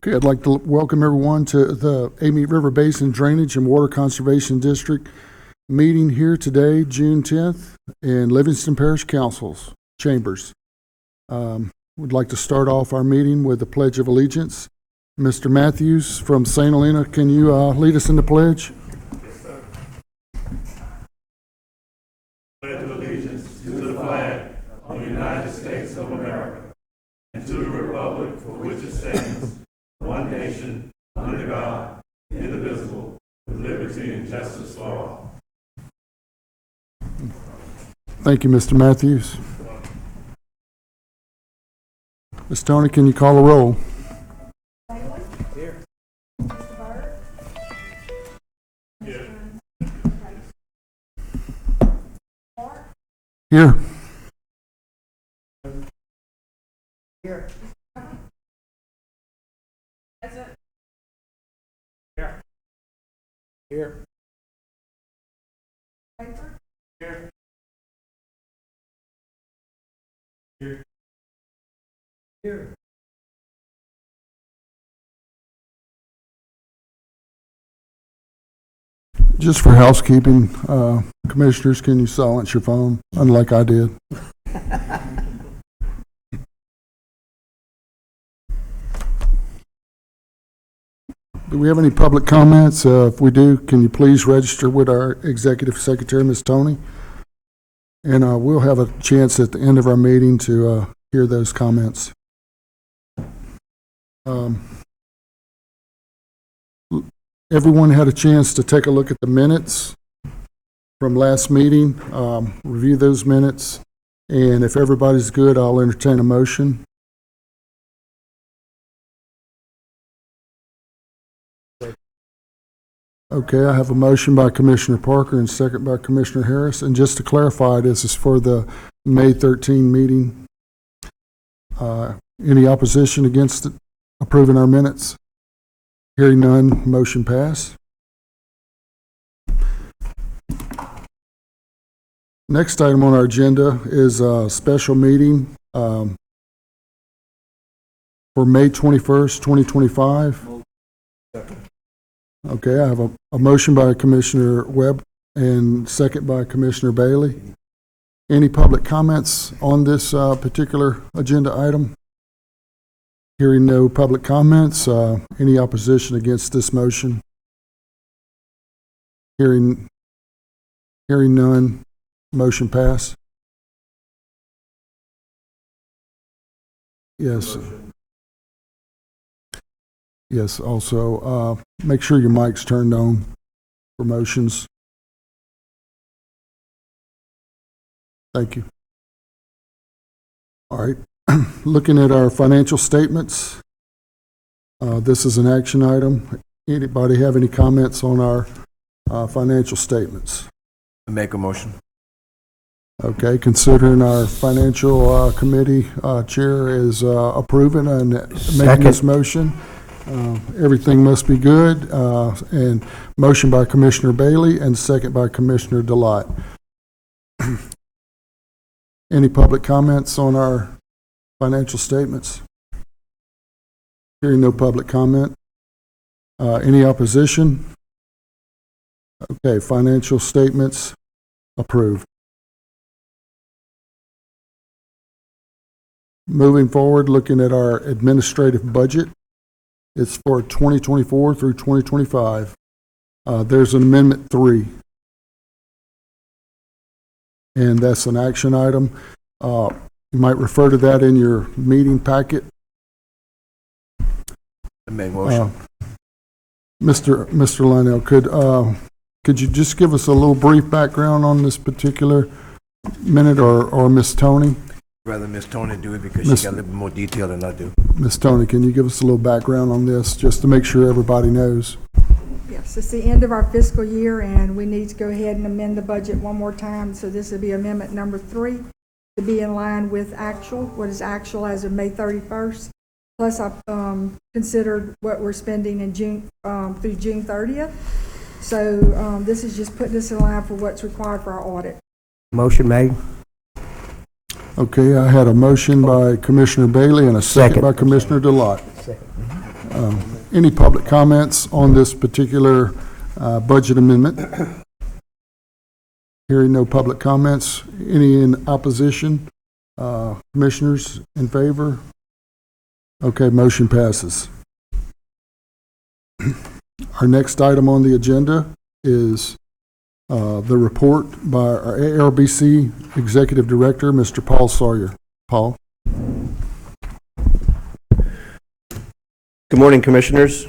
Okay, I'd like to welcome everyone to the Amite River Basin Drainage and Water Conservation District meeting here today, June 10th, in Livingston Parish Council's chambers. We'd like to start off our meeting with the Pledge of Allegiance. Mr. Matthews from St. Helena, can you lead us in the pledge? Yes, sir. Pledge of allegiance to the flag of the United States of America and to the republic for which it stands, one nation, under God, indivisible, with liberty and justice for all. Thank you, Mr. Matthews. Ms. Tony, can you call the roll? Here. Here. Here. Here. Here. Here. Here. Here. Here. Just for housekeeping, commissioners, can you silence your phone, unlike I did? Do we have any public comments? If we do, can you please register with our Executive Secretary, Ms. Tony? And we'll have a chance at the end of our meeting to hear those comments. Everyone had a chance to take a look at the minutes from last meeting, review those minutes, and if everybody's good, I'll entertain a motion. Okay, I have a motion by Commissioner Parker and second by Commissioner Harris. And just to clarify, this is for the May 13 meeting. Any opposition against it, approving our minutes? Hearing none, motion pass. Next item on our agenda is a special meeting for May 21st, 2025. Okay, I have a motion by Commissioner Webb and second by Commissioner Bailey. Any public comments on this particular agenda item? Hearing no public comments, any opposition against this motion? Hearing none, motion pass. Yes. Yes, also, make sure your mic's turned on for motions. Thank you. All right, looking at our financial statements, this is an action item. Anybody have any comments on our financial statements? Make a motion. Okay, considering our financial committee chair is approving and making this motion, everything must be good. And motion by Commissioner Bailey and second by Commissioner Delight. Any public comments on our financial statements? Hearing no public comment. Any opposition? Okay, financial statements approved. Moving forward, looking at our administrative budget, it's for 2024 through 2025. There's an Amendment 3, and that's an action item. You might refer to that in your meeting packet. Make motion. Mr. Lionel, could you just give us a little brief background on this particular minute, or Miss Tony? Rather Miss Tony do it because she got a little bit more detail than I do. Miss Tony, can you give us a little background on this, just to make sure everybody knows? Yes, it's the end of our fiscal year, and we need to go ahead and amend the budget one more time. So this will be amendment number 3 to be in line with actual, what is actual as of May 31st. Plus, I've considered what we're spending in June through June 30th. So this is just putting us in line for what's required for our audit. Motion made. Okay, I had a motion by Commissioner Bailey and a second by Commissioner Delight. Any public comments on this particular budget amendment? Hearing no public comments. Any in opposition? Commissioners in favor? Okay, motion passes. Our next item on the agenda is the report by our ARBC Executive Director, Mr. Paul Sawyer. Paul? Good morning, Commissioners.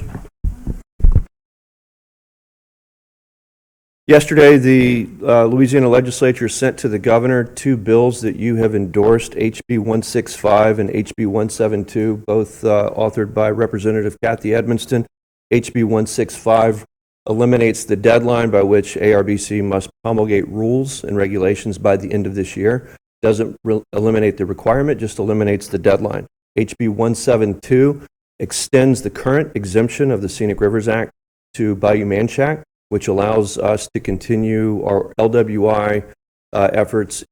Yesterday, the Louisiana Legislature sent to the Governor two bills that you have endorsed, HB 165 and HB 172, both authored by Representative Kathy Edmonston. HB 165 eliminates the deadline by which ARBC must promulgate rules and regulations by the end of this year. Doesn't eliminate the requirement, just eliminates the deadline. HB 172 extends the current exemption of the Scenic Rivers Act to Bayou Manchac, which allows us to continue our LWI efforts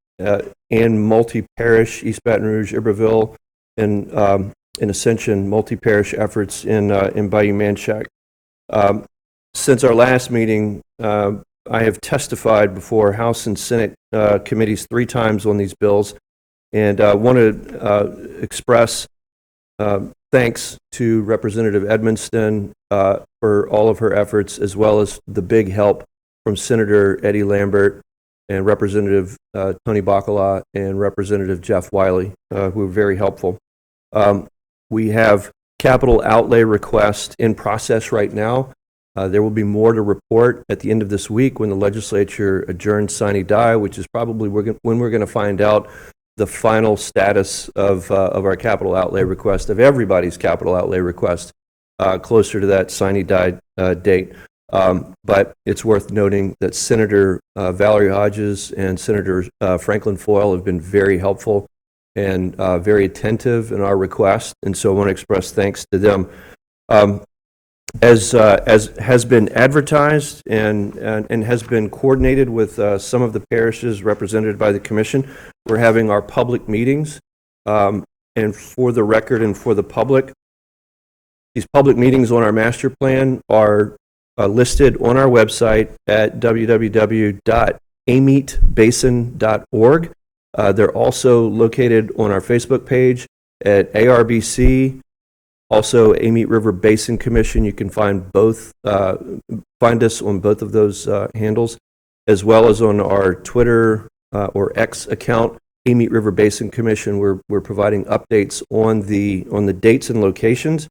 in multi-parish, East Baton Rouge, Iberville, and in Ascension, multi-parish efforts in Bayou Manchac. Since our last meeting, I have testified before House and Senate committees 3 times on these bills, and I want to express thanks to Representative Edmonston for all of her efforts, as well as the big help from Senator Eddie Lambert and Representative Tony Bacala and Representative Jeff Wiley, who were very helpful. We have capital outlay requests in process right now. There will be more to report at the end of this week when the legislature adjourns sine die, which is probably when we're going to find out the final status of our capital outlay request, of everybody's capital outlay request, closer to that sine die date. But it's worth noting that Senator Valerie Hodges and Senator Franklin Foyle have been very helpful and very attentive in our request, and so I want to express thanks to them. As has been advertised and has been coordinated with some of the parishes represented by the Commission, we're having our public meetings. And for the record and for the public, these public meetings on our master plan are listed on our website at www.amitebasin.org. They're also located on our Facebook page at ARBC. Also, Amite River Basin Commission. You can find both, find us on both of those handles, as well as on our Twitter or X account, Amite River Basin Commission. We're providing updates on the dates and locations.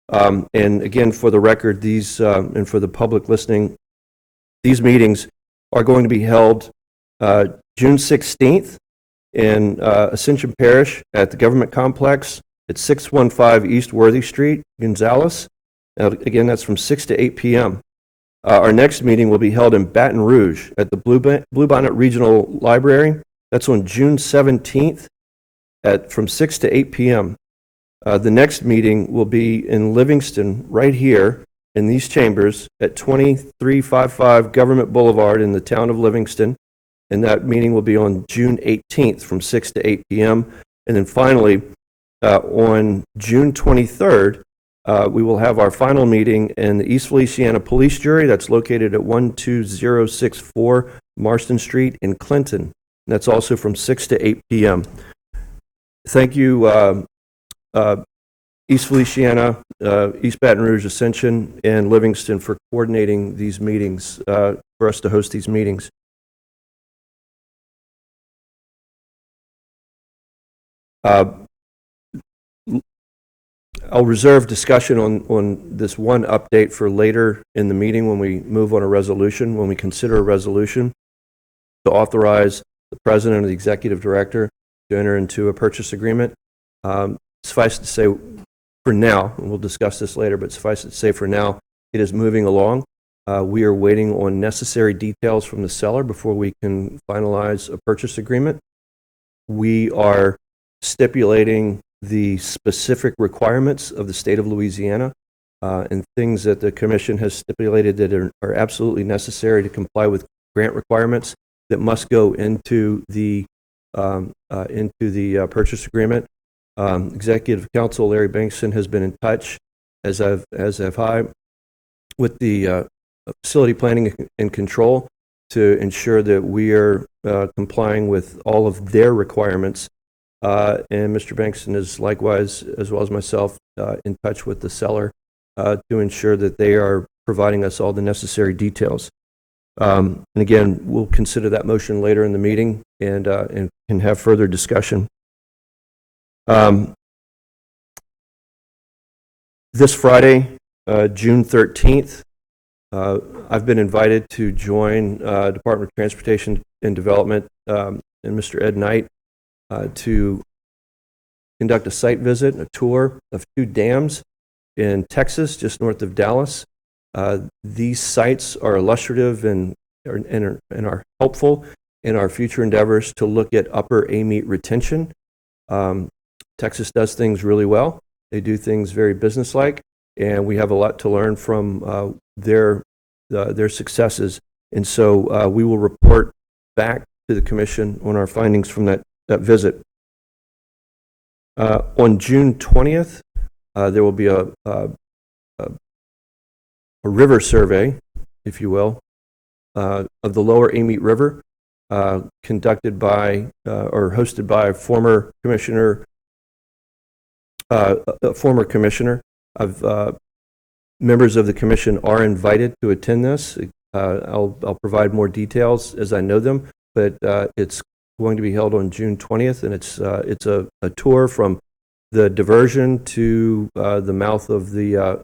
And again, for the record, these and for the public listening, these meetings are going to be held June 16th in Ascension Parish at the Government Complex at 615 East Worthy Street, Gonzales. Again, that's from 6 to 8 p.m. Our next meeting will be held in Baton Rouge at the Bluebonnet Regional Library. That's on June 17th from 6 to 8 p.m. The next meeting will be in Livingston, right here in these chambers at 2355 Government Boulevard in the town of Livingston. And that meeting will be on June 18th from 6 to 8 p.m. And then finally, on June 23rd, we will have our final meeting in the East Feliciana Police Jury. That's located at 12064 Marston Street in Clinton. And that's also from 6 to 8 p.m. Thank you, East Feliciana, East Baton Rouge, Ascension, and Livingston for coordinating these meetings, for us to host these meetings. I'll reserve discussion on this one update for later in the meeting when we move on a resolution, when we consider a resolution to authorize the president or the executive director to enter into a purchase agreement. Suffice to say, for now, and we'll discuss this later, but suffice to say for now, it is moving along. We are waiting on necessary details from the seller before we can finalize a purchase agreement. We are stipulating the specific requirements of the state of Louisiana and things that the Commission has stipulated that are absolutely necessary to comply with grant requirements that must go into the purchase agreement. Executive Counsel Larry Bankson has been in touch as have I, with the facility planning and control to ensure that we are complying with all of their requirements. And Mr. Bankston is likewise, as well as myself, in touch with the seller to ensure that they are providing us all the necessary details. And again, we'll consider that motion later in the meeting and can have further discussion. This Friday, June 13th, I've been invited to join Department of Transportation and Development and Mr. Ed Knight to conduct a site visit, a tour of 2 dams in Texas, just north of Dallas. These sites are illustrative and are helpful in our future endeavors to look at upper Amite retention. Texas does things really well. They do things very businesslike, and we have a lot to learn from their successes. And so we will report back to the commission on our findings from that visit. On June 20th, there will be a river survey, if you will, of the lower Amite River, conducted by or hosted by a former commissioner. Members of the commission are invited to attend this. I'll provide more details as I know them, but it's going to be held on June 20th, and it's a tour from the diversion to the mouth of the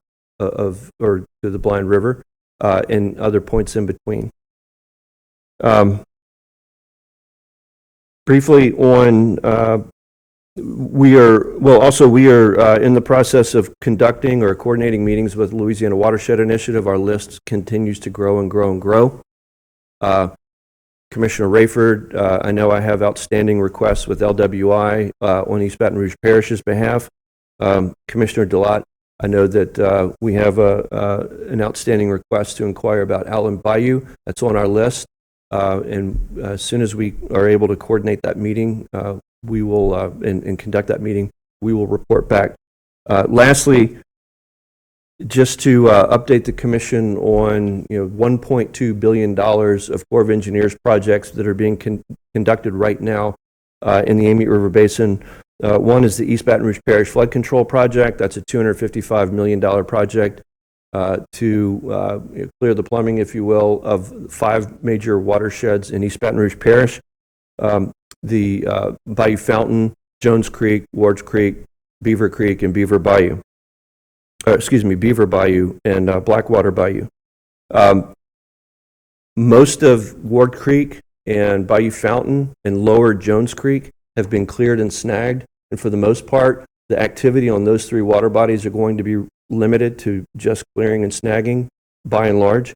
or to the Blind River and other points in between. Briefly on we are in the process of conducting or coordinating meetings with Louisiana Watershed Initiative. Our list continues to grow and grow and grow. Commissioner Rayford, I know I have outstanding requests with LWI on East Baton Rouge Parish's behalf. Commissioner DeLotte, I know that we have an outstanding request to inquire about Allen Bayou. That's on our list. And as soon as we are able to coordinate that meeting, we will and conduct that meeting, we will report back. Lastly, just to update the commission on $1.2 billion of Corps of Engineers projects that are being conducted right now in the Amite River Basin. One is the East Baton Rouge Parish Flood Control Project. That's a $255 million project to clear the plumbing, if you will, of 5 major watersheds in East Baton Rouge Parish. The Bayou Fountain, Jones Creek, Wards Creek, Beaver Creek, and Beaver Bayou. Beaver Bayou and Blackwater Bayou. Most of Ward Creek and Bayou Fountain and lower Jones Creek have been cleared and snagged, and for the most part, the activity on those 3 water bodies are going to be limited to just clearing and snagging, by and large.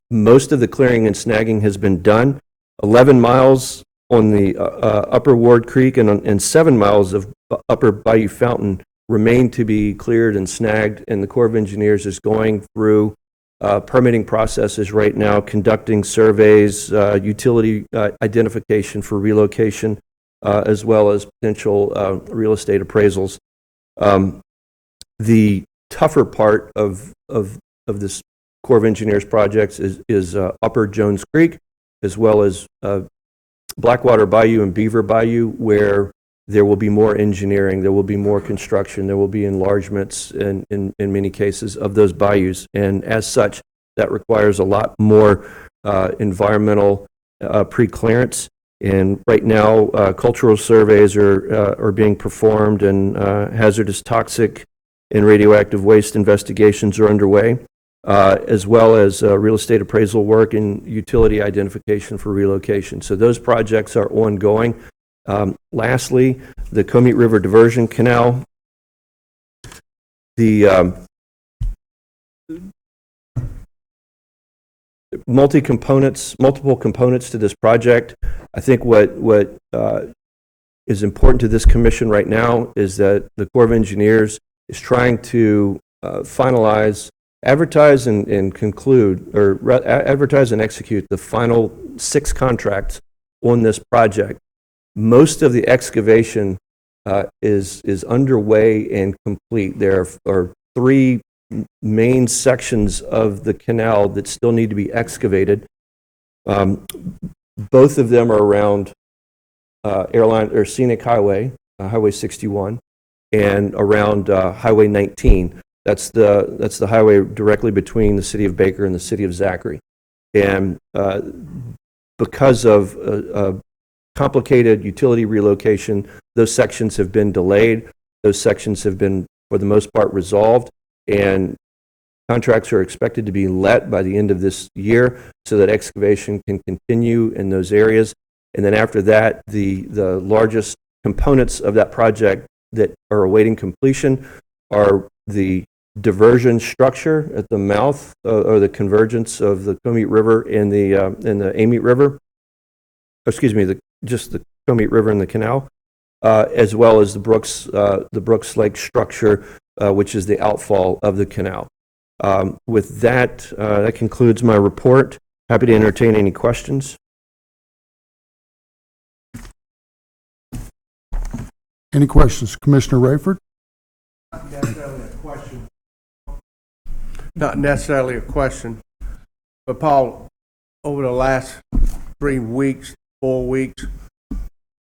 Most of the clearing and snagging has been done. 11 miles on the upper Ward Creek and 7 miles of upper Bayou Fountain remain to be cleared and snagged, and the Corps of Engineers is going through permitting processes right now, conducting surveys, utility identification for relocation, as well as potential real estate appraisals. The tougher part of this Corps of Engineers projects is upper Jones Creek, as well as Blackwater Bayou and Beaver Bayou, where there will be more engineering, there will be more construction, there will be enlargements in many cases of those bayous. And as such, that requires a lot more environmental pre-clearance. And right now, cultural surveys are being performed, and hazardous, toxic, and radioactive waste investigations are underway, as well as real estate appraisal work and utility identification for relocation. So those projects are ongoing. Lastly, the Comite River Diversion Canal. The multiple components to this project. I think what is important to this commission right now is that the Corps of Engineers is trying to finalize, advertise and conclude, or advertise and execute the final 6 contracts on this project. Most of the excavation is underway and complete. There are three main sections of the canal that still need to be excavated. Both of them are around Scenic Highway, Highway 61, and around Highway 19. That's the highway directly between the city of Baker and the city of Zachary. And because of complicated utility relocation, those sections have been delayed. Those sections have been, for the most part, resolved, and contracts are expected to be let by the end of this year so that excavation can continue in those areas. And then after that, the largest components of that project that are awaiting completion are the diversion structure at the mouth or the convergence of the Amite River and the Amite River. Excuse me, just the Amite River and the canal, as well as the Brooks Lake structure, which is the outfall of the canal. With that, that concludes my report. Happy to entertain any questions. Any questions? Commissioner Rayford? Not necessarily a question, but Paul, over the last 3 weeks, 4 weeks,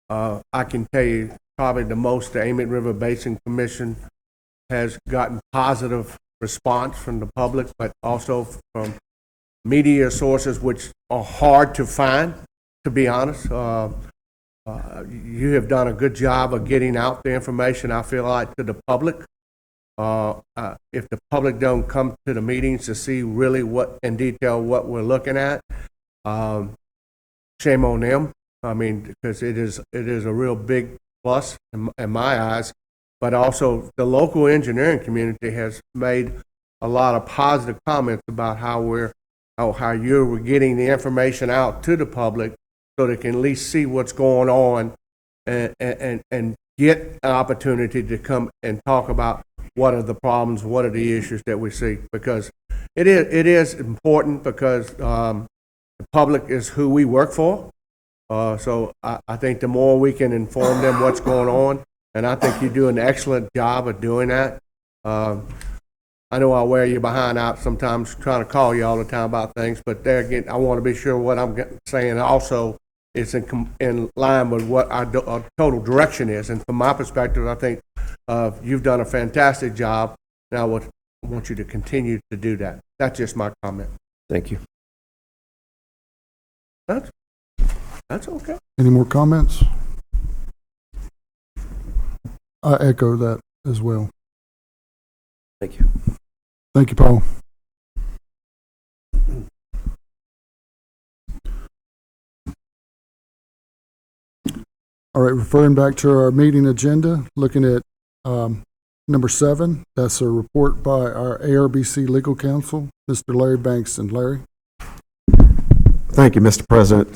I can tell you probably the most the Amite River Basin Commission has gotten positive response from the public, but also from media sources, which are hard to find, to be honest. You have done a good job of getting out the information, I feel like, to the public. If the public don't come to the meetings to see really what in detail what we're looking at, shame on them. I mean, because it is a real big plus in my eyes. But also the local engineering community has made a lot of positive comments about how you're getting the information out to the public so they can at least see what's going on and get an opportunity to come and talk about what are the problems, what are the issues that we see. Because it is important because the public is who we work for. So I think the more we can inform them what's going on, and I think you do an excellent job of doing that. I know I'll wear you behind out sometimes trying to call you all the time about things, but there again, I want to be sure what I'm saying also is in line with what our total direction is. And from my perspective, I think you've done a fantastic job. Now I want you to continue to do that. That's just my comment. Thank you. That's okay. Any more comments? I echo that as well. Thank you. Thank you, Paul. All right, referring back to our meeting agenda, looking at number 7, that's a report by our ARBC legal counsel, Mr. Larry Bankston. Larry? Thank you, Mr. President.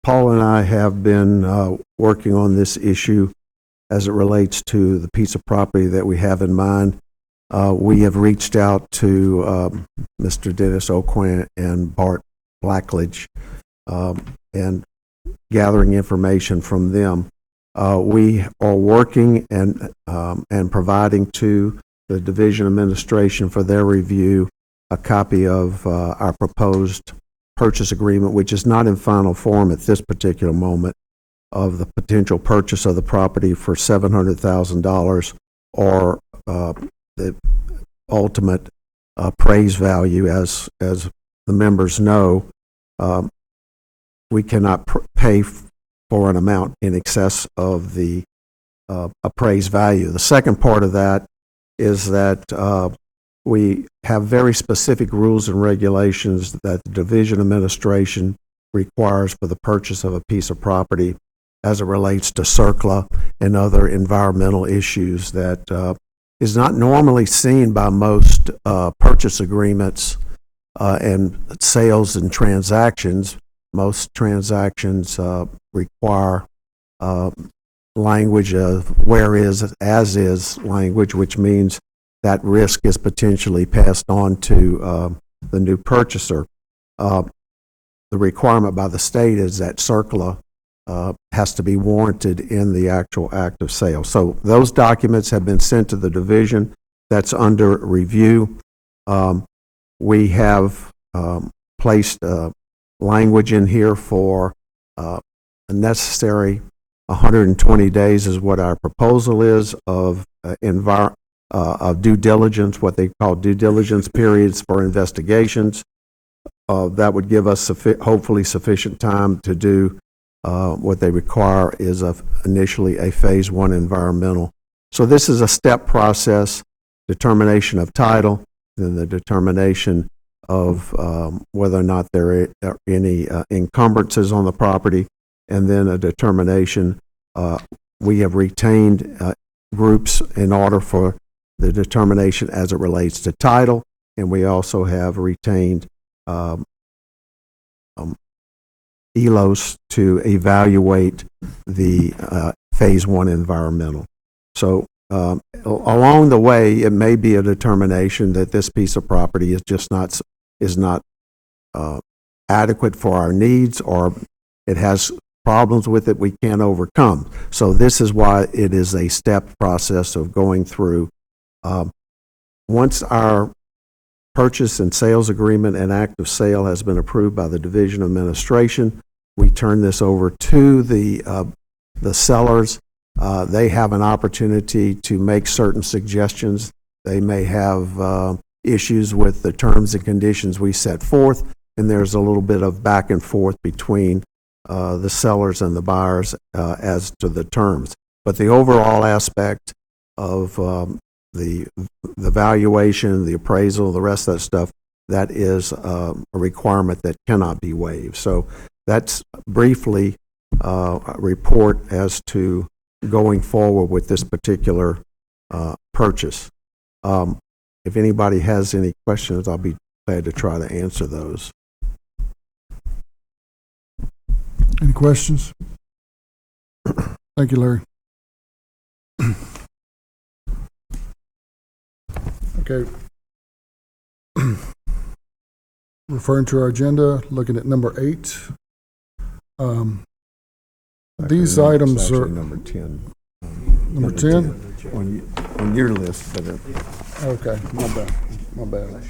Paul and I have been working on this issue as it relates to the piece of property that we have in mind. We have reached out to Mr. Dennis O'Quinn and Bart Blackledge and gathering information from them. We are working and providing to the Division Administration for their review a copy of our proposed purchase agreement, which is not in final form at this particular moment, of the potential purchase of the property for $700,000 or the ultimate appraised value. As the members know, we cannot pay for an amount in excess of the appraised value. The second part of that is that we have very specific rules and regulations that the Division Administration requires for the purchase of a piece of property as it relates to CERCLA and other environmental issues that is not normally seen by most purchase agreements and sales and transactions. Most transactions require language of where is, as is language, which means that risk is potentially passed on to the new purchaser. The requirement by the state is that CERCLA has to be warranted in the actual act of sale. So those documents have been sent to the division. that's under review. We have placed language in here for a necessary 120 days is what our proposal is of due diligence, what they call due diligence periods for investigations. That would give us hopefully sufficient time to do what they require is initially a phase 1 environmental. So this is a step process: determination of title, then the determination of whether or not there are any encumbrances on the property, and then a determination. We have retained groups in order for the determination as it relates to title, and we also have retained ELOS to evaluate the phase 1 environmental. So along the way, it may be a determination that this piece of property is just not adequate for our needs, or it has problems with it we can't overcome. So this is why it is a step process of going through. Once our purchase and sales agreement and act of sale has been approved by the Division of Administration, we turn this over to the sellers. They have an opportunity to make certain suggestions. They may have issues with the terms and conditions we set forth, and there's a little bit of back and forth between the sellers and the buyers as to the terms. But the overall aspect of the valuation, the appraisal, the rest of that stuff, that is a requirement that cannot be waived. So that's briefly a report as to going forward with this particular purchase. If anybody has any questions, I'll be glad to try to answer those. Any questions? Thank you, Larry. Okay. Referring to our agenda, looking at number 8. These items are number 10. number 10. On your list, but Okay, my bad. My bad.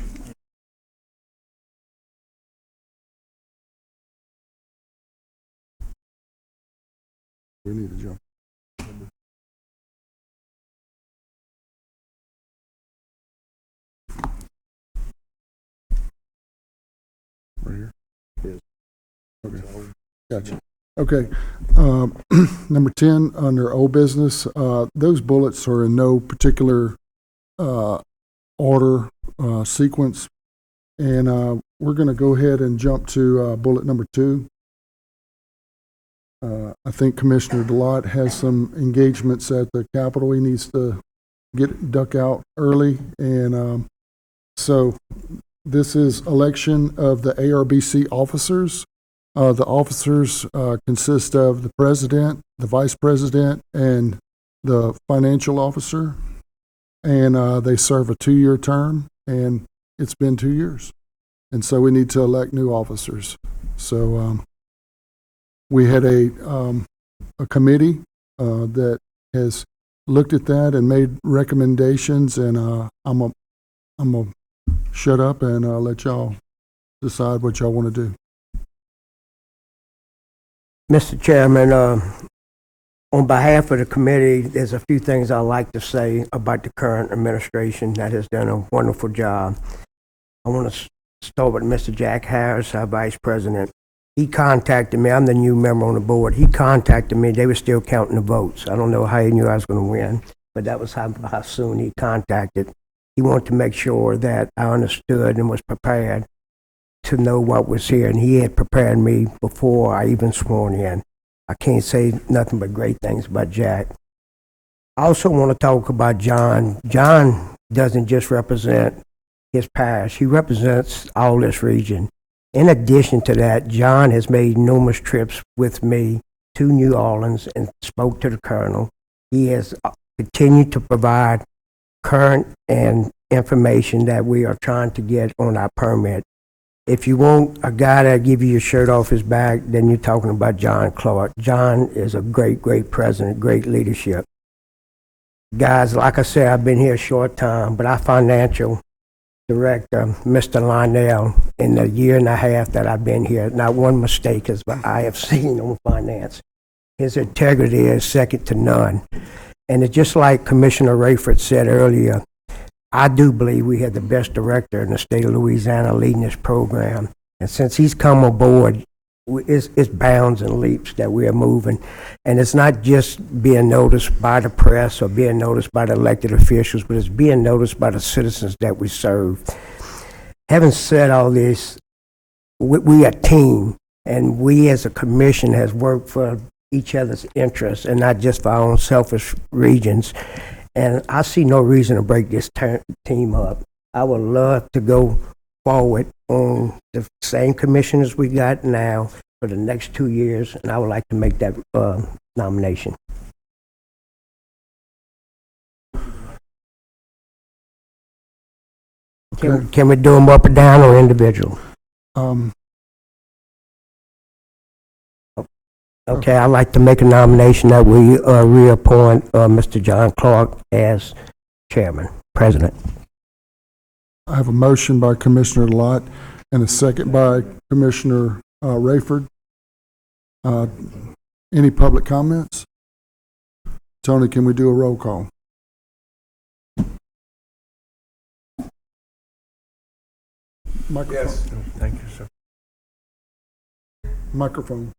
We need to jump. Right here. Okay. Gotcha. Okay. Number 10 under old business. Those bullets are in no particular order, sequence, and we're going to go ahead and jump to bullet number 2. I think Commissioner DeLotte has some engagements at the Capitol. He needs to duck out early, and so this is election of the ARBC officers. The officers consist of the president, the vice president, and the financial officer, and they serve a 2-year term, and it's been 2 years, and so we need to elect new officers. So we had a committee that has looked at that and made recommendations, and I'm gonna shut up and let y'all decide what y'all want to do. Mr. Chairman, on behalf of the committee, there's a few things I'd like to say about the current administration that has done a wonderful job. I want to start with Mr. Jack Harris, our vice president. He contacted me. I'm the new member on the board. He contacted me. They were still counting the votes. I don't know how he knew I was going to win, but that was how soon he contacted. He wanted to make sure that I understood and was prepared to know what was here, and he had prepared me before I even sworn in. I can't say nothing but great things about Jack. I also want to talk about John. John doesn't just represent his parish. He represents all this region. In addition to that, John has made numerous trips with me to New Orleans and spoke to the colonel. He has continued to provide current and information that we are trying to get on our permit. If you want a guy that give you your shirt off his back, then you're talking about John Clark. John is a great, great president, great leadership. Guys, like I said, I've been here a short time, but our financial director, Mr. Lionel, in the year and a half that I've been here, not one mistake has I have seen on finance. His integrity is second to none. And it's just like Commissioner Rayford said earlier, I do believe we had the best director in the state of Louisiana leading this program. And since he's come aboard, it's bounds and leaps that we are moving. And it's not just being noticed by the press or being noticed by the elected officials, but it's being noticed by the citizens that we serve. Having said all this, we are a team, and we as a commission has worked for each other's interests and not just for our own selfish regions. And I see no reason to break this team up. I would love to go forward on the same commissioners we got now for the next 2 years, and I would like to make that nomination. Okay. Can we do them up or down or individual? Okay, I'd like to make a nomination that we reappoint Mr. John Clark as chairman, president. I have a motion by Commissioner Lott and a second by Commissioner Rayford. Any public comments? Tony, can we do a roll call? Microphone. Yes. Thank you, sir. Microphone.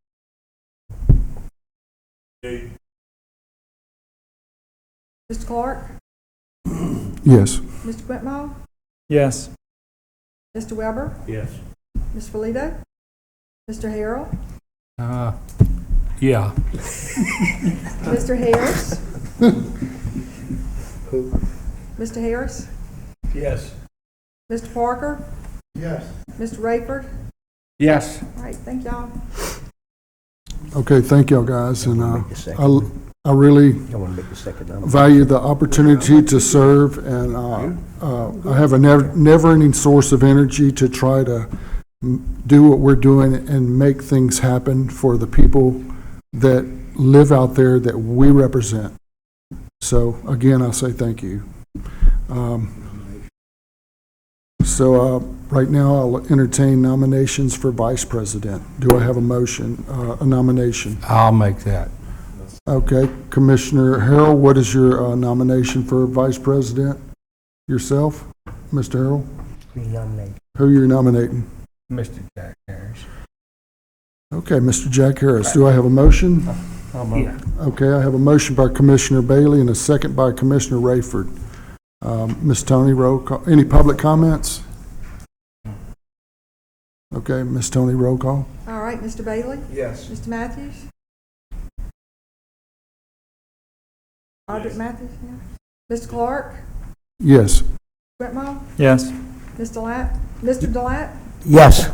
Mr. Clark? Yes. Mr. Whitmore? Yes. Mr. Weber? Yes. Ms. Polito? Mr. Harrell? Yeah. Mr. Harris? Mr. Harris? Yes. Mr. Parker? Yes. Mr. Rayford? Yes. All right, thank y'all. Okay, thank y'all guys, and Make the second. I really I want to make the second nomination. value the opportunity to serve, and I have a never-ending source of energy to try to do what we're doing and make things happen for the people that live out there that we represent. So again, I say thank you. Right now, I'll entertain nominations for vice president. Do I have a motion, a nomination? I'll make that. Okay, Commissioner Harrell, what is your nomination for vice president? Yourself, Mr. Harrell? Nominate. Who are you nominating? Mr. Jack Harris. Okay, Mr. Jack Harris. Do I have a motion? Yeah. Okay, I have a motion by Commissioner Bailey and a second by Commissioner Rayford. Ms. Tony, roll call. Any public comments? Okay, Ms. Tony, roll call. All right, Mr. Bailey? Yes. Mr. Matthews? Audrey Matthews, yeah. Mr. Clark? Yes. Whitmore? Yes. Mr. Latt? Mr. Delat? Yes.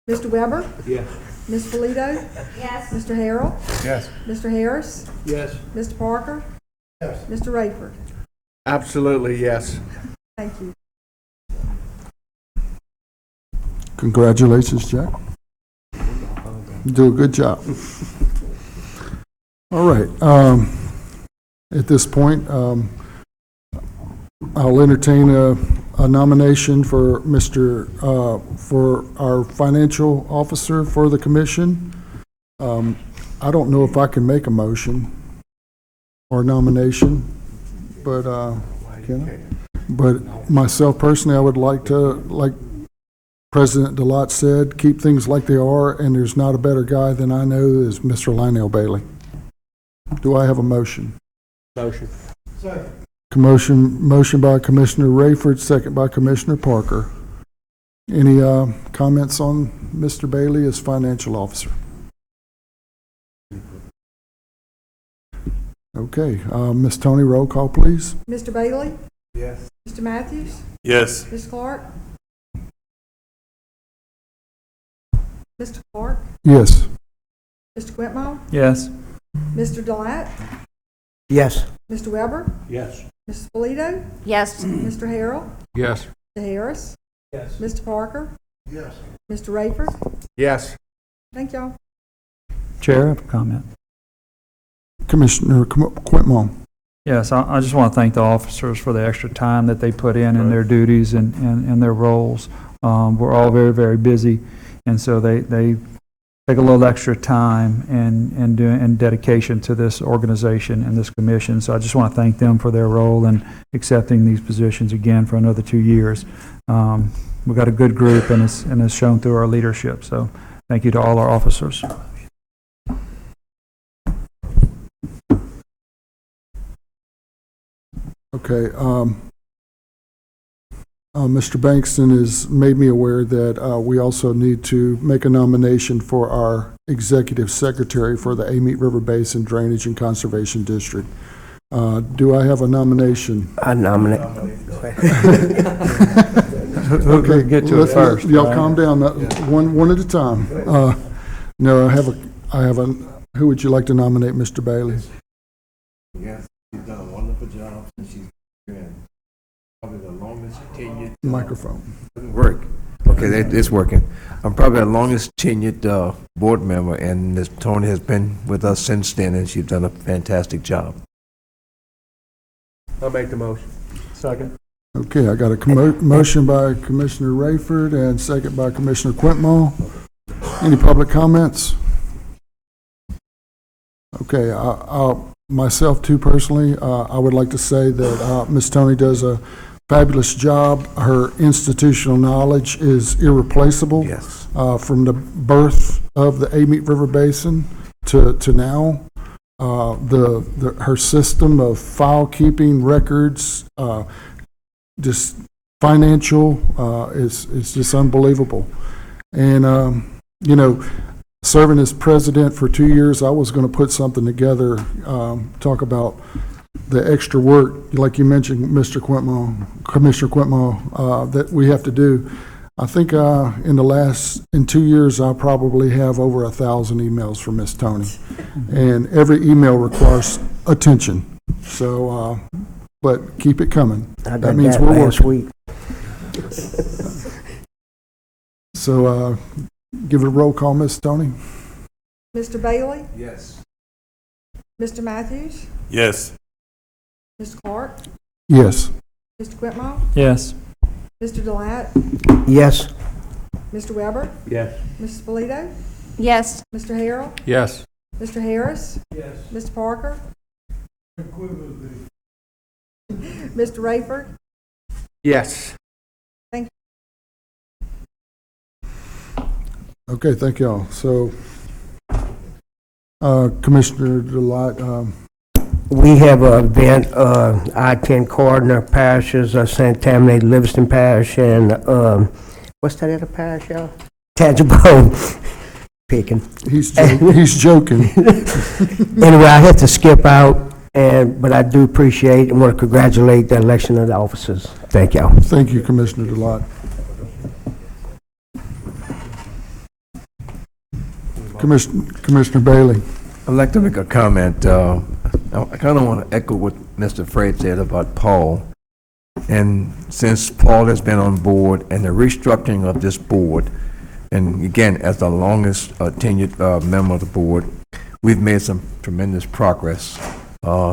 Mr. Weber? Yes. Ms. Polito? Yes. Mr. Harrell? Yes. Mr. Harris? Yes. Mr. Parker? Yes. Mr. Rayford? Absolutely, yes. Thank you. Congratulations, Jack. You do a good job. All right. At this point, I'll entertain a nomination for for our financial officer for the commission. I don't know if I can make a motion or nomination, but can I? But myself personally, I would like to, like President Delat said, keep things like they are, and there's not a better guy than I know is Mr. Lionel Bailey. Do I have a motion? Motion. Motion by Commissioner Rayford, second by Commissioner Parker. Any comments on Mr. Bailey as financial officer? Okay, Ms. Tony, roll call, please. Mr. Bailey? Yes. Mr. Matthews? Yes. Ms. Clark? Mr. Clark? Yes. Mr. Whitmore? Yes. Mr. Delat? Yes. Mr. Weber? Yes. Ms. Polito? Yes. Mr. Harrell? Yes. Mr. Harris? Yes. Mr. Parker? Yes. Mr. Rayford? Yes. Thank y'all. Chair, I have a comment. Commissioner Quitmon. Yes, I just want to thank the officers for the extra time that they put in their duties and their roles. We're all very, very busy, and so they take a little extra time and dedication to this organization and this commission. So I just want to thank them for their role in accepting these positions again for another 2 years. We've got a good group, and it's shown through our leadership. So thank you to all our officers. Okay, Mr. Bankston has made me aware that we also need to make a nomination for our executive secretary for the Amite River Basin Drainage and Conservation District. Do I have a nomination? I nominate. Okay, get to it first. Y'all calm down, one at a time. No, I have a, who would you like to nominate, Mr. Bailey? Yes, she's done a wonderful job, and she's been probably the longest tenured. Microphone. Doesn't work. Okay, it's working. I'm probably the longest tenured board member, and Ms. Tony has been with us since then, and she's done a fantastic job. I'll make the motion. Second. Okay, I got a motion by Commissioner Rayford and second by Commissioner Quintmall. Any public comments? Okay, myself too personally, I would like to say that Ms. Tony does a fabulous job. Her institutional knowledge is irreplaceable. Yes. From the birth of the Amite River Basin to now. Her system of file keeping records, just financial, is just unbelievable. And, serving as president for 2 years, I was going to put something together, talk about the extra work, like you mentioned, Commissioner Quintmall, that we have to do. I think in 2 years, I probably have over 1,000 emails from Miss Tony. And every email requires attention. So, but keep it coming. I got That means that we're last working. week. So, give it a roll call, Miss Tony. Mr. Bailey? Yes. Mr. Matthews? Yes. Mr. Clark? Yes. Mr. Quintmall? Yes. Mr. Delat? Yes. Mr. Weber? Yes. Mrs. Polito? Yes. Mr. Harrell? Yes. Mr. Harris? Yes. Mr. Parker? Mr. Rayford? Yes. Okay, thank y'all. So, Commissioner Delotte, We have an event, I-10 Cardinal parishes, Santana, Livingston Parish, and, what's that other parish, y'all? Tangible. Picking. he's joking. Anyway, I had to skip out, but I do appreciate and want to congratulate the election of the officers. Thank y'all. Thank you, Commissioner Delotte. Commissioner Bailey. I'd like to make a comment. I kind of want to echo what Mr. Fred said about Paul. And since Paul has been on board and the restructuring of this board, and again, as the longest tenured member of the board, we've made some tremendous progress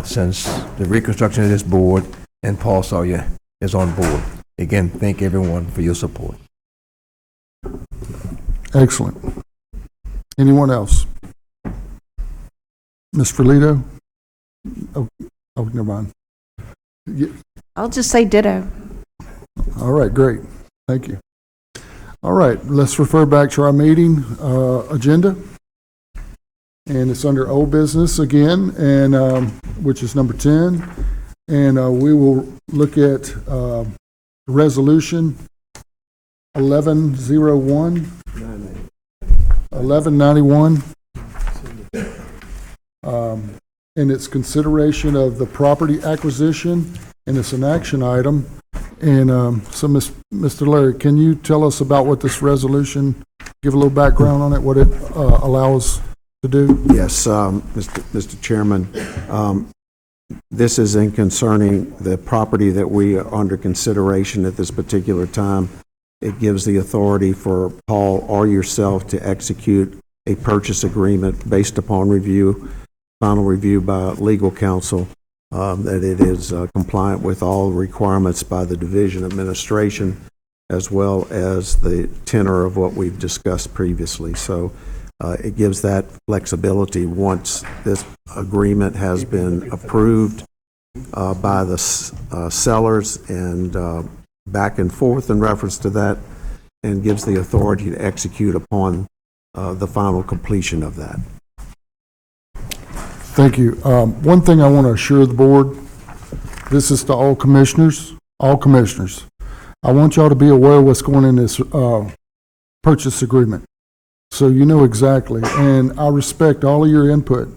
since the reconstruction of this board, and Paul Sawyer is on board. Again, thank everyone for your support. Excellent. Anyone else? Ms. Ferlito? Oh, never mind. I'll just say ditto. All right, great. Thank you. All right, let's refer back to our meeting agenda. And it's under old business again, and which is number 10. And we will look at resolution 1191. 1191, and it's consideration of the property acquisition, and it's an action item. And so, Mr. Larry, can you tell us about what this resolution, give a little background on it, what it allows to do? Yes, Mr. Chairman. This is in concerning the property that we are under consideration at this particular time. It gives the authority for Paul or yourself to execute a purchase agreement based upon review, final review by legal counsel that it is compliant with all requirements by the division administration, as well as the tenor of what we've discussed previously. So it gives that flexibility once this agreement has been approved by the sellers, and back and forth in reference to that, and gives the authority to execute upon the final completion of that. Thank you. One thing I want to assure the board, this is to all commissioners. I want y'all to be aware of what's going in this purchase agreement, so you know exactly. And I respect all of your input,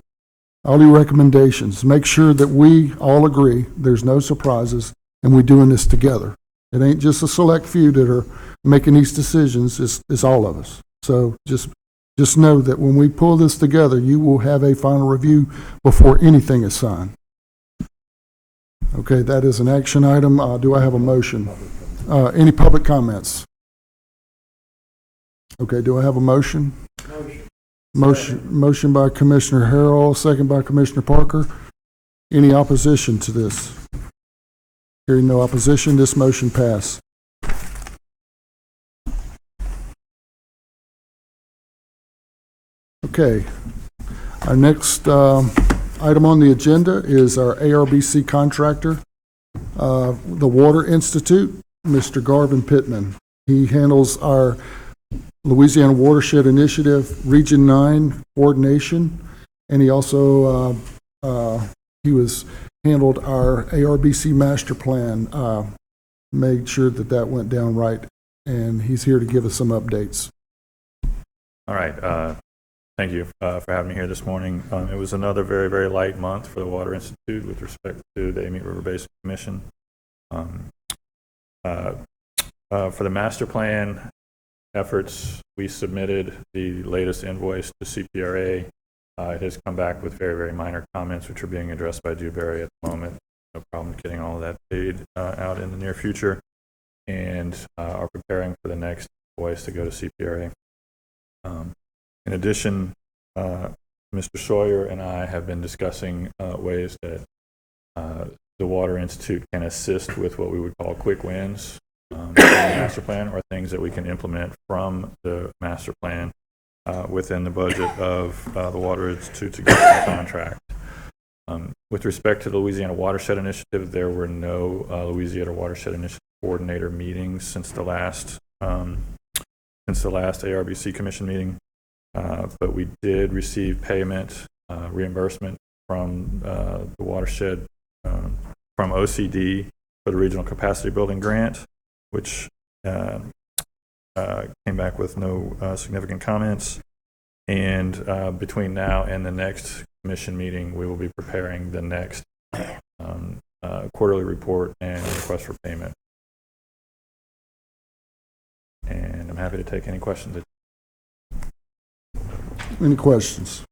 all your recommendations. Make sure that we all agree, there's no surprises, and we're doing this together. It ain't just a select few that are making these decisions, it's all of us. So just know that when we pull this together, you will have a final review before anything is signed. Okay, that is an action item. Do I have a motion? Any public comments? Okay, do I have a motion? Motion by Commissioner Harrell, second by Commissioner Parker. Any opposition to this? Hearing no opposition, this motion passed. Okay, our next item on the agenda is our ARBC contractor, the Water Institute, Mr. Garvin Pittman. He handles our Louisiana Watershed Initiative Region 9 coordination, and he also handled our ARBC master plan, made sure that went down right, and he's here to give us some updates. All right. Thank you for having me here this morning. It was another very, very light month for the Water Institute with respect to the Amite River Basin Commission. For the master plan efforts, we submitted the latest invoice to CPRA. It has come back with very, very minor comments, which are being addressed by Dewberry at the moment. No problem getting all of that paid out in the near future, and are preparing for the next invoice to go to CPRA. In addition, Mr. Sawyer and I have been discussing ways that the Water Institute can assist with what we would call quick wins in the master plan, or things that we can implement from the master plan within the budget of the Water Institute to get the contract. With respect to the Louisiana Watershed Initiative, there were no Louisiana Watershed Initiative coordinator meetings since the last ARBC Commission meeting. But we did receive payment, reimbursement from the watershed, from OCD for the Regional Capacity Building Grant, which came back with no significant comments. And between now and the next commission meeting, we will be preparing the next quarterly report and request for payment. And I'm happy to take any questions. Any questions?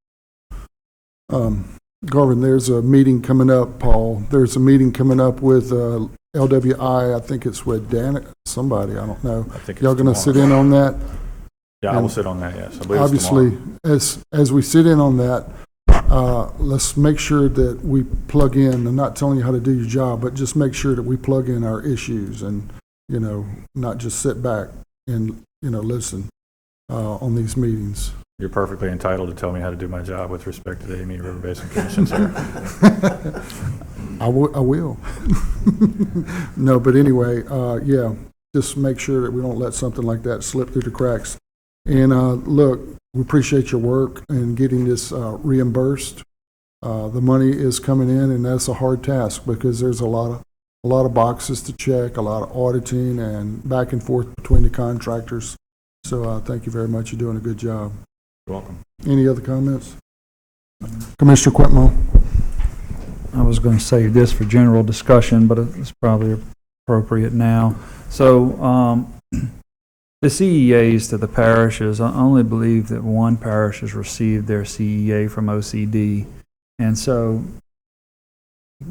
Garvin, there's a meeting coming up, Paul. There's a meeting coming up with LWI. I think it's with Dan, somebody, I don't know. I think y'all going to sit in on that? Yeah, and I will sit on that, yes. I believe obviously, as we sit in on that, let's make sure that we plug in. I'm not telling you how to do your job, but just make sure that we plug in our issues and, not just sit back and, listen on these meetings. You're perfectly entitled to tell me how to do my job with respect to the Amite River Basin Commission, sir. I will. No, but anyway, yeah, just make sure that we don't let something like that slip through the cracks. And look, we appreciate your work in getting this reimbursed. The money is coming in, and that's a hard task because there's a lot of boxes to check, a lot of auditing and back and forth between the contractors. So thank you very much. You're doing a good job. You're welcome. Any other comments? Commissioner Quintmo. I was going to save this for general discussion, but it's probably appropriate now. So the CEAs to the parishes, I only believe that one parish has received their CEA from OCD. And so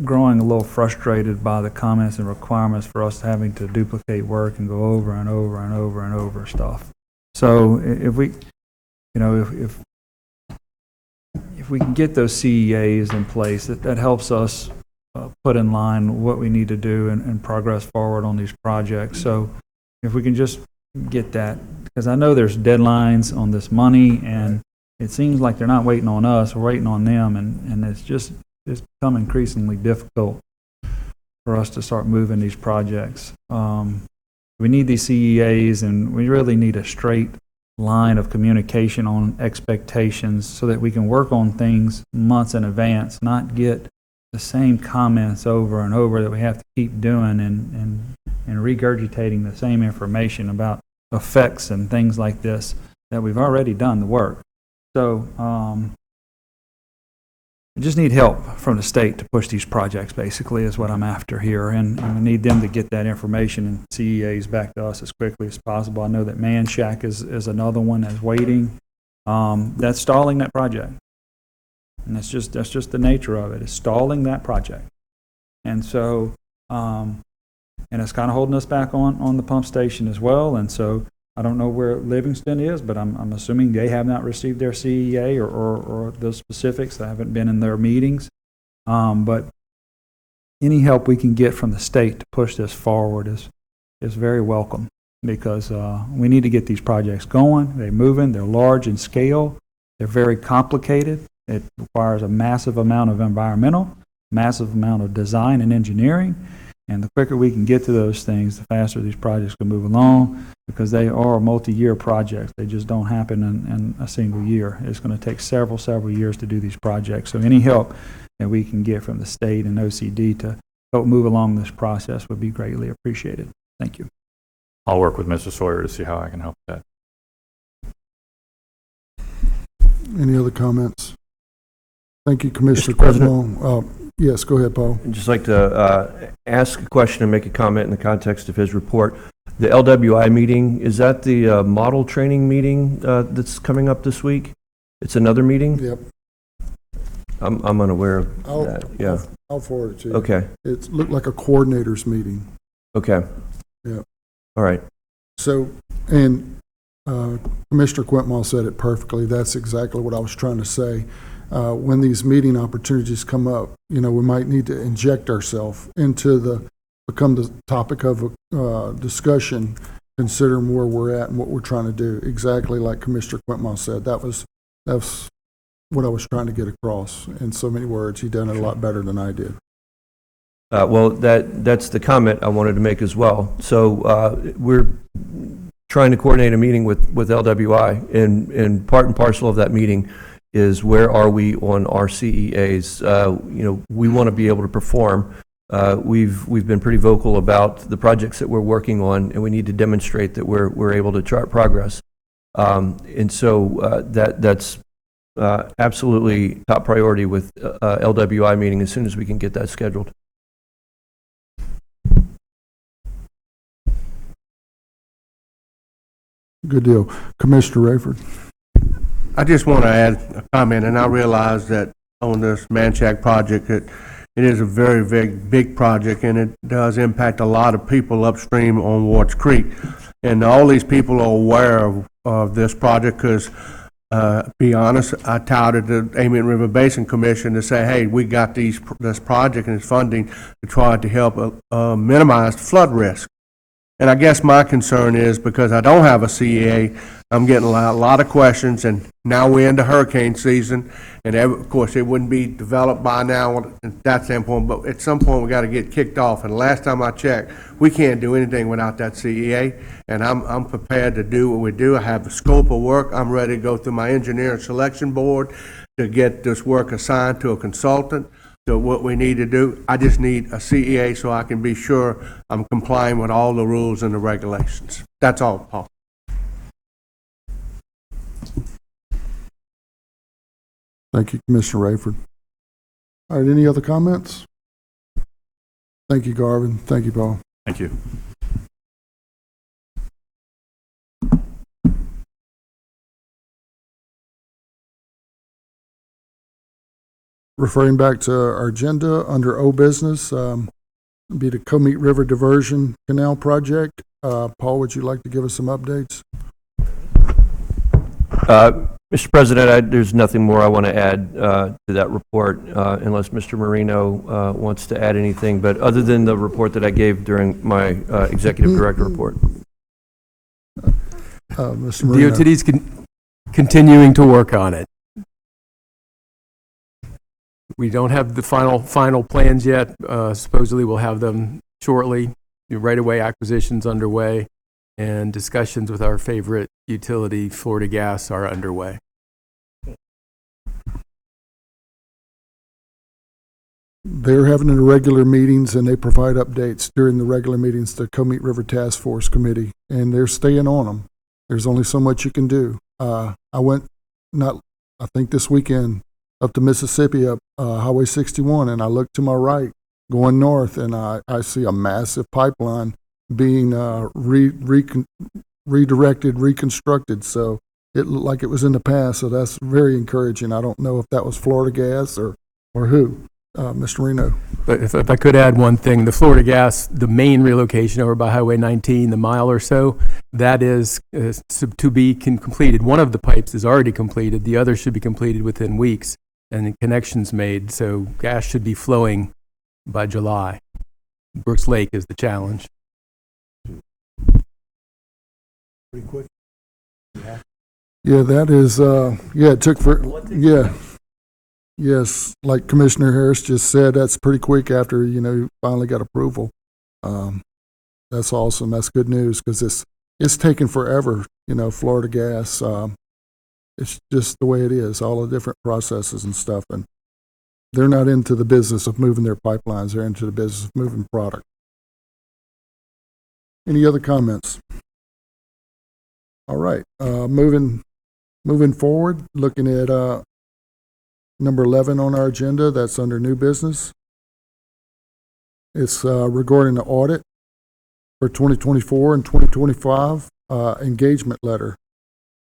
growing a little frustrated by the comments and requirements for us having to duplicate work and go over and over and over and over stuff. So if we, if we can get those CEAs in place, that helps us put in line what we need to do and progress forward on these projects. So if we can just get that, because I know there's deadlines on this money, and it seems like they're not waiting on us, we're waiting on them, and it's become increasingly difficult for us to start moving these projects. We need these CEAs, and we really need a straight line of communication on expectations so that we can work on things months in advance, not get the same comments over and over that we have to keep doing and regurgitating the same information about effects and things like this that we've already done the work. So we just need help from the state to push these projects, basically, is what I'm after here. And we need them to get that information and CEAs back to us as quickly as possible. I know that Man Shack is another one that's waiting. That's stalling that project. And that's just the nature of it. It's stalling that project. And so, and it's kind of holding us back on the pump station as well. And so I don't know where Livingston is, but I'm assuming they have not received their CEA or those specifics. I haven't been in their meetings. But any help we can get from the state to push this forward is very welcome, because we need to get these projects going. They're moving. They're large in scale. They're very complicated. It requires a massive amount of environmental, massive amount of design and engineering. And the quicker we can get to those things, the faster these projects can move along, because they are multi-year projects. They just don't happen in a single year. It's going to take several years to do these projects. So any help that we can get from the state and OCD to help move along this process would be greatly appreciated. Thank you. I'll work with Mr. Sawyer to see how I can help that. Any other comments? Thank you, Commissioner Mr. President? Quidwell. Yes, go ahead, Paul. I'd just like to ask a question and make a comment in the context of his report. The LWI meeting, is that the model training meeting that's coming up this week? It's another meeting? Yep. I'm unaware of that. Yeah. I'll forward it to you. Okay. It looked like a coordinators meeting. Okay. Yeah. All right. So, and Commissioner Quintmall said it perfectly. That's exactly what I was trying to say. When these meeting opportunities come up, we might need to inject ourselves into become the topic of discussion, considering where we're at and what we're trying to do. Exactly like Commissioner Quintmall said. That's what I was trying to get across in so many words. He done it a lot better than I did. Well, that's the comment I wanted to make as well. So we're trying to coordinate a meeting with LWI, and part and parcel of that meeting is where are we on our CEAs. We want to be able to perform. We've been pretty vocal about the projects that we're working on, and we need to demonstrate that we're able to chart progress. And so that's absolutely top priority with LWI meeting as soon as we can get that scheduled. Good deal. Commissioner Rayford. I just want to add a comment, and I realize that on this Manchac project, it is a very big project, and it does impact a lot of people upstream on Wards Creek. And all these people are aware of this project because, be honest, I touted the Amite River Basin Commission to say, hey, we got this project and its funding to try to help minimize the flood risk. And I guess my concern is because I don't have a CEA, I'm getting a lot of questions, and now we're into hurricane season, and of course, it wouldn't be developed by now at that standpoint, but at some point, we got to get kicked off. And last time I checked, we can't do anything without that CEA, and I'm prepared to do what we do. I have the scope of work. I'm ready to go through my engineering selection board to get this work assigned to a consultant. So what we need to do, I just need a CEA so I can be sure I'm complying with all the rules and the regulations. That's all, Paul. Thank you, Commissioner Rayford. All right, any other comments? Thank you, Garvin. Thank you, Paul. Thank you. Referring back to our agenda, under old business, be the Amite River Diversion Canal Project. Paul, would you like to give us some updates? Mr. President, there's nothing more I want to add to that report unless Mr. Marino wants to add anything, but other than the report that I gave during my executive director report. Mr. Marino. DOT's continuing to work on it. We don't have the final plans yet. Supposedly we'll have them shortly. The right-of-way acquisitions underway, and discussions with our favorite utility, Florida Gas, are underway. They're having irregular meetings, and they provide updates during the regular meetings to Comite River Task Force Committee, and they're staying on them. There's only so much you can do. I went, I think this weekend, up to Mississippi, up Highway 61, and I looked to my right, going north, and I see a massive pipeline being redirected, reconstructed. So it looked like it was in the past, so that's very encouraging. I don't know if that was Florida Gas or who. Mr. Reno. But if I could add one thing, the Florida Gas, the main relocation over by Highway 19, the mile or so, that is to be completed. One of the pipes is already completed. The other should be completed within weeks, and the connections made. So gas should be flowing by July. Brooks Lake is the challenge. Pretty quick. Yeah, that is, it took Yes, like Commissioner Harris just said, that's pretty quick after, you finally got approval. That's awesome. That's good news, because it's taken forever, Florida Gas. It's just the way it is, all the different processes and stuff. And they're not into the business of moving their pipelines. They're into the business of moving product. Any other comments? All right, moving forward, looking at number 11 on our agenda, that's under new business. It's regarding the audit for 2024 and 2025 engagement letter.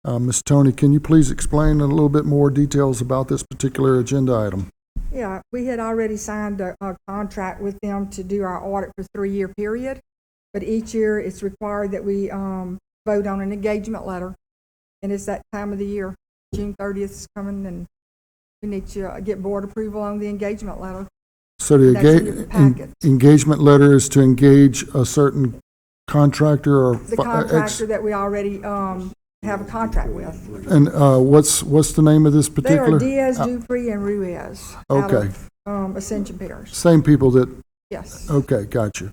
Ms. Tony, can you please explain a little bit more details about this particular agenda item? Yeah, we had already signed a contract with them to do our audit for a 3-year period, but each year it's required that we vote on an engagement letter, and it's that time of the year. June 30th is coming, and we need to get board approval on the engagement letter. So the engagement letter is to engage a certain contractor or the contractor that we already have a contract with. And what's the name of this particular? They are Diaz, Dupree, and Ruiz. Okay. Out of, Ascension Parish. Same people that. Yes. Okay, gotcha.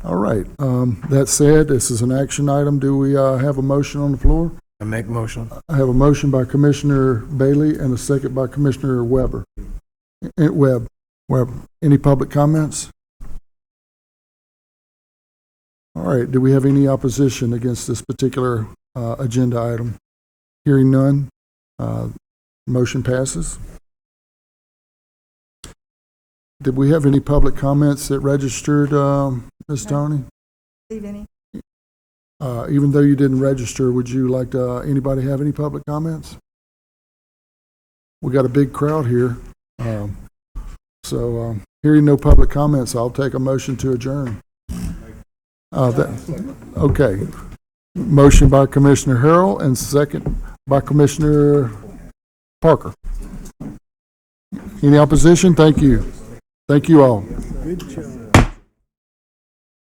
All right. That said, this is an action item. Do we have a motion on the floor? I make motion. I have a motion by Commissioner Bailey and a second by Commissioner Webb. Any public comments? All right. Do we have any opposition against this particular agenda item? Hearing none, motion passes. Did we have any public comments that registered, Ms. Tony? Steve, any? Even though you didn't register, would you like to, anybody have any public comments? We got a big crowd here. Hearing no public comments, I'll take a motion to adjourn. Okay. Motion by Commissioner Harrell and second by Commissioner Parker. Any opposition? Thank you. Thank you all. Good job.